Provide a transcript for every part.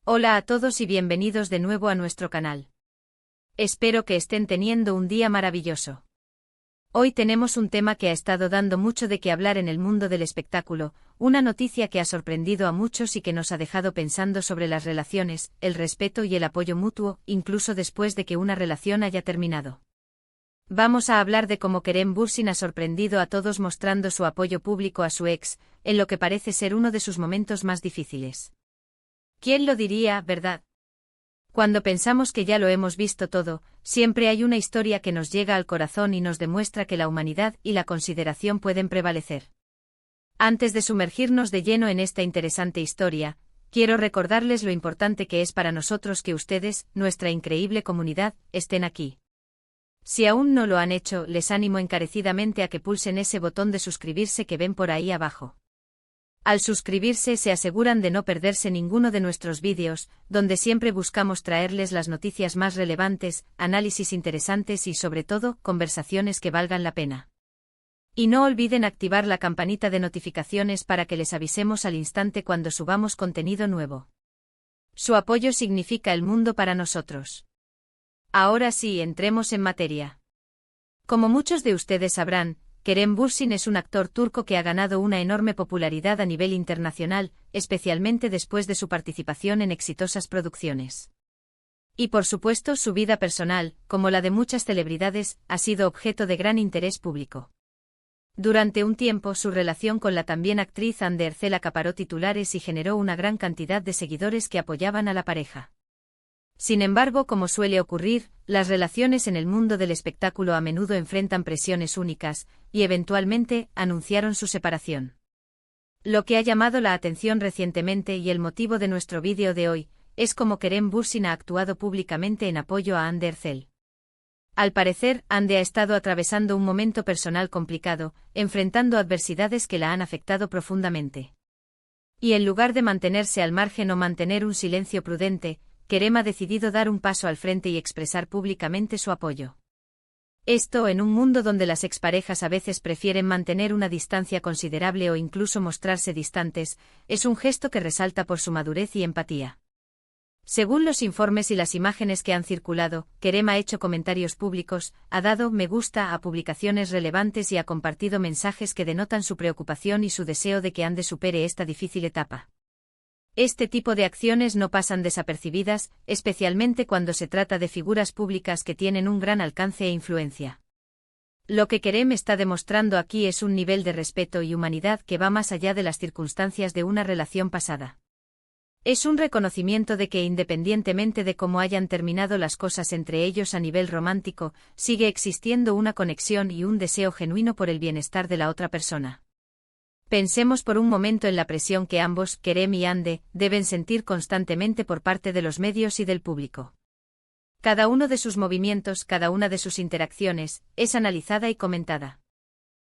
Hola a todos y bienvenidos de nuevo a nuestro canal. Espero que estén teniendo un día maravilloso. Hoy tenemos un tema que ha estado dando mucho de qué hablar en el mundo del espectáculo, una noticia que ha sorprendido a muchos y que nos ha dejado pensando sobre las relaciones, el respeto y el apoyo mutuo, incluso después de que una relación haya terminado. Vamos a hablar de cómo Kerem Bürsin ha sorprendido a todos mostrando su apoyo público a su ex, en lo que parece ser uno de sus momentos más difíciles. ¿Quién lo diría, verdad? Cuando pensamos que ya lo hemos visto todo, siempre hay una historia que nos llega al corazón y nos demuestra que la humanidad y la consideración pueden prevalecer. Antes de sumergirnos de lleno en esta interesante historia, quiero recordarles lo importante que es para nosotros que ustedes, nuestra increíble comunidad, estén aquí. Si aún no lo han hecho, les animo encarecidamente a que pulsen ese botón de suscribirse que ven por ahí abajo. Al suscribirse se aseguran de no perderse ninguno de nuestros vídeos, donde siempre buscamos traerles las noticias más relevantes, análisis interesantes y sobre todo, conversaciones que valgan la pena. Y no olviden activar la campanita de notificaciones para que les avisemos al instante cuando subamos contenido nuevo. Su apoyo significa el mundo para nosotros. Ahora sí, entremos en materia. Como muchos de ustedes sabrán, Kerem Bürsin es un actor turco que ha ganado una enorme popularidad a nivel internacional, especialmente después de su participación en exitosas producciones. Y por supuesto su vida personal, como la de muchas celebridades, ha sido objeto de gran interés público. Durante un tiempo su relación con la también actriz Hande Erçel acaparó titulares y generó una gran cantidad de seguidores que apoyaban a la pareja. Sin embargo, como suele ocurrir, las relaciones en el mundo del espectáculo a menudo enfrentan presiones únicas, y eventualmente, anunciaron su separación. Lo que ha llamado la atención recientemente y el motivo de nuestro vídeo de hoy, es cómo Kerem Bürsin ha actuado públicamente en apoyo a Hande Erçel. Al parecer, Hande ha estado atravesando un momento personal complicado, enfrentando adversidades que la han afectado profundamente. Y en lugar de mantenerse al margen o mantener un silencio prudente, Kerem ha decidido dar un paso al frente y expresar públicamente su apoyo. Esto en un mundo donde las exparejas a veces prefieren mantener una distancia considerable o incluso mostrarse distantes, es un gesto que resalta por su madurez y empatía. Según los informes y las imágenes que han circulado, Kerem ha hecho comentarios públicos, ha dado me gusta a publicaciones relevantes y ha compartido mensajes que denotan su preocupación y su deseo de que Hande supere esta difícil etapa. Este tipo de acciones no pasan desapercibidas, especialmente cuando se trata de figuras públicas que tienen un gran alcance e influencia. Lo que Kerem está demostrando aquí es un nivel de respeto y humanidad que va más allá de las circunstancias de una relación pasada. Es un reconocimiento de que independientemente de cómo hayan terminado las cosas entre ellos a nivel romántico, sigue existiendo una conexión y un deseo genuino por el bienestar de la otra persona. Pensemos por un momento en la presión que ambos, Kerem y Hande, deben sentir constantemente por parte de los medios y del público. Cada uno de sus movimientos, cada una de sus interacciones, es analizada y comentada.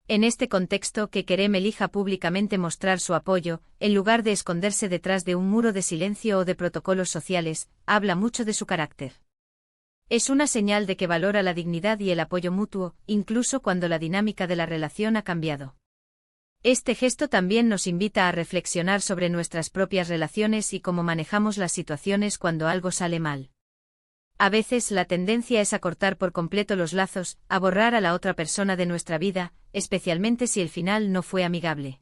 En este contexto, que Kerem elija públicamente mostrar su apoyo, en lugar de esconderse detrás de un muro de silencio o de protocolos sociales, habla mucho de su carácter. Es una señal de que valora la dignidad y el apoyo mutuo, incluso cuando la dinámica de la relación ha cambiado. Este gesto también nos invita a reflexionar sobre nuestras propias relaciones y cómo manejamos las situaciones cuando algo sale mal. A veces la tendencia es a cortar por completo los lazos, a borrar a la otra persona de nuestra vida, especialmente si el final no fue amigable.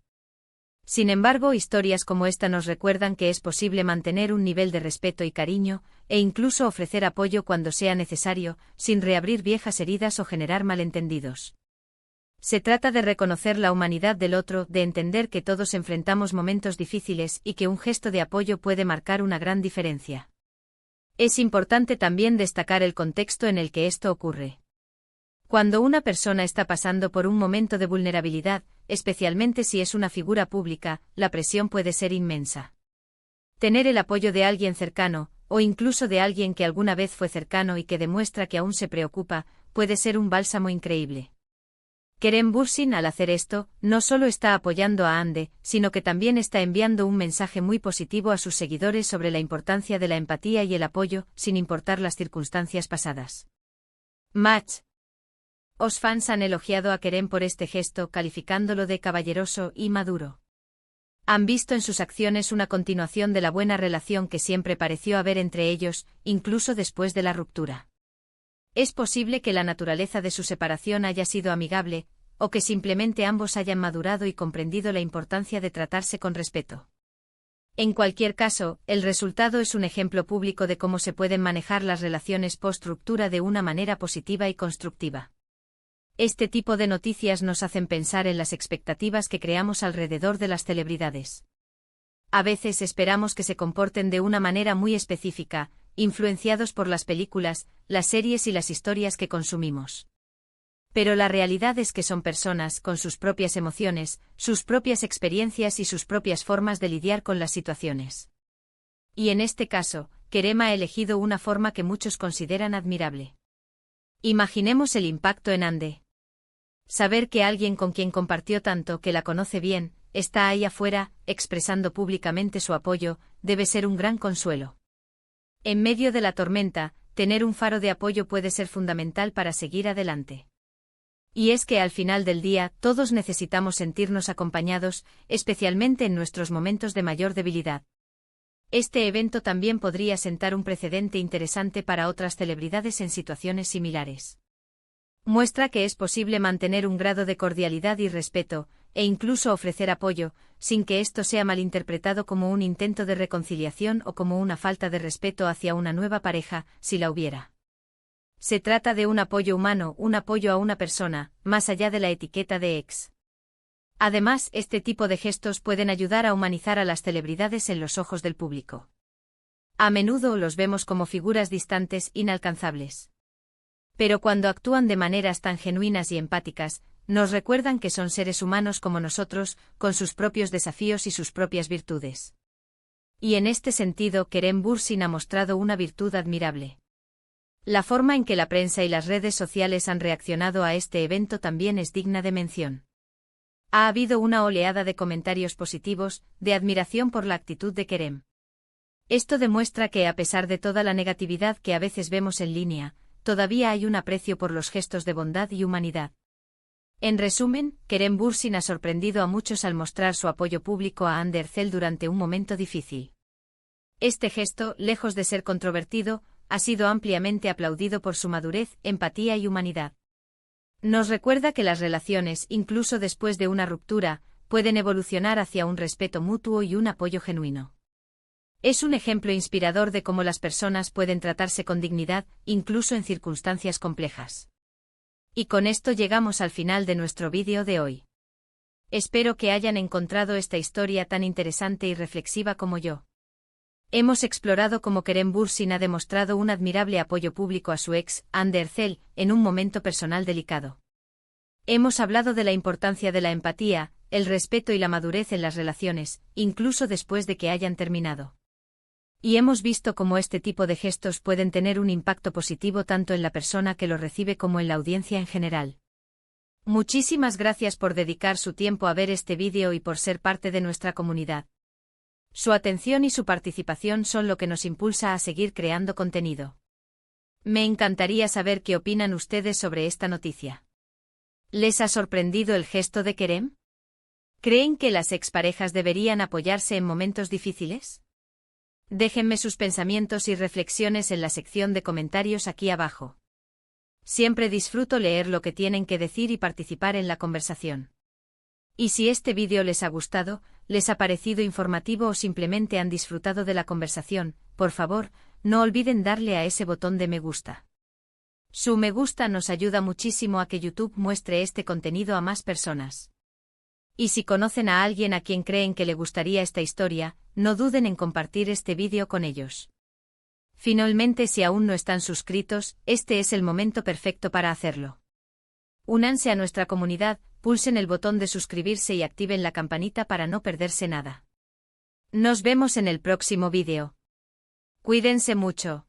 Sin embargo, historias como esta nos recuerdan que es posible mantener un nivel de respeto y cariño, e incluso ofrecer apoyo cuando sea necesario, sin reabrir viejas heridas o generar malentendidos. Se trata de reconocer la humanidad del otro, de entender que todos enfrentamos momentos difíciles y que un gesto de apoyo puede marcar una gran diferencia. Es importante también destacar el contexto en el que esto ocurre. Cuando una persona está pasando por un momento de vulnerabilidad, especialmente si es una figura pública, la presión puede ser inmensa. Tener el apoyo de alguien cercano, o incluso de alguien que alguna vez fue cercano y que demuestra que aún se preocupa, puede ser un bálsamo increíble. Kerem Bürsin, al hacer esto, no solo está apoyando a Hande, sino que también está enviando un mensaje muy positivo a sus seguidores sobre la importancia de la empatía y el apoyo, sin importar las circunstancias pasadas. Match. Os fans han elogiado a Kerem por este gesto, calificándolo de caballeroso y maduro. Han visto en sus acciones una continuación de la buena relación que siempre pareció haber entre ellos, incluso después de la ruptura. Es posible que la naturaleza de su separación haya sido amigable, o que simplemente ambos hayan madurado y comprendido la importancia de tratarse con respeto. En cualquier caso, el resultado es un ejemplo público de cómo se pueden manejar las relaciones post-ruptura de una manera positiva y constructiva. Este tipo de noticias nos hacen pensar en las expectativas que creamos alrededor de las celebridades. A veces esperamos que se comporten de una manera muy específica, influenciados por las películas, las series y las historias que consumimos. Pero la realidad es que son personas con sus propias emociones, sus propias experiencias y sus propias formas de lidiar con las situaciones. Y en este caso, Kerem ha elegido una forma que muchos consideran admirable. Imaginemos el impacto en Hande. Saber que alguien con quien compartió tanto, que la conoce bien, está ahí afuera, expresando públicamente su apoyo, debe ser un gran consuelo. En medio de la tormenta, tener un faro de apoyo puede ser fundamental para seguir adelante. Y es que al final del día, todos necesitamos sentirnos acompañados, especialmente en nuestros momentos de mayor debilidad. Este evento también podría sentar un precedente interesante para otras celebridades en situaciones similares. Muestra que es posible mantener un grado de cordialidad y respeto, e incluso ofrecer apoyo, sin que esto sea malinterpretado como un intento de reconciliación o como una falta de respeto hacia una nueva pareja, si la hubiera. Se trata de un apoyo humano, un apoyo a una persona, más allá de la etiqueta de ex. Además, este tipo de gestos pueden ayudar a humanizar a las celebridades en los ojos del público. A menudo los vemos como figuras distantes, inalcanzables. Pero cuando actúan de maneras tan genuinas y empáticas, nos recuerdan que son seres humanos como nosotros, con sus propios desafíos y sus propias virtudes. Y en este sentido, Kerem Bürsin ha mostrado una virtud admirable. La forma en que la prensa y las redes sociales han reaccionado a este evento también es digna de mención. Ha habido una oleada de comentarios positivos, de admiración por la actitud de Kerem. Esto demuestra que a pesar de toda la negatividad que a veces vemos en línea, todavía hay un aprecio por los gestos de bondad y humanidad. En resumen, Kerem Bürsin ha sorprendido a muchos al mostrar su apoyo público a Hande Erçel durante un momento difícil. Este gesto, lejos de ser controvertido, ha sido ampliamente aplaudido por su madurez, empatía y humanidad. Nos recuerda que las relaciones, incluso después de una ruptura, pueden evolucionar hacia un respeto mutuo y un apoyo genuino. Es un ejemplo inspirador de cómo las personas pueden tratarse con dignidad, incluso en circunstancias complejas. Y con esto llegamos al final de nuestro vídeo de hoy. Espero que hayan encontrado esta historia tan interesante y reflexiva como yo. Hemos explorado cómo Kerem Bürsin ha demostrado un admirable apoyo público a su ex, Hande Erçel, en un momento personal delicado. Hemos hablado de la importancia de la empatía, el respeto y la madurez en las relaciones, incluso después de que hayan terminado. Y hemos visto cómo este tipo de gestos pueden tener un impacto positivo tanto en la persona que lo recibe como en la audiencia en general. Muchísimas gracias por dedicar su tiempo a ver este vídeo y por ser parte de nuestra comunidad. Su atención y su participación son lo que nos impulsa a seguir creando contenido. Me encantaría saber qué opinan ustedes sobre esta noticia. ¿Les ha sorprendido el gesto de Kerem? ¿Creen que las exparejas deberían apoyarse en momentos difíciles? Déjenme sus pensamientos y reflexiones en la sección de comentarios aquí abajo. Siempre disfruto leer lo que tienen que decir y participar en la conversación. Y si este vídeo les ha gustado, les ha parecido informativo o simplemente han disfrutado de la conversación, por favor, no olviden darle a ese botón de me gusta. Su me gusta nos ayuda muchísimo a que YouTube muestre este contenido a más personas. Y si conocen a alguien a quien creen que le gustaría esta historia, no duden en compartir este vídeo con ellos. Finalmente, si aún no están suscritos, este es el momento perfecto para hacerlo. Únanse a nuestra comunidad, pulsen el botón de suscribirse y activen la campanita para no perderse nada. Nos vemos en el próximo vídeo. Cuídense mucho.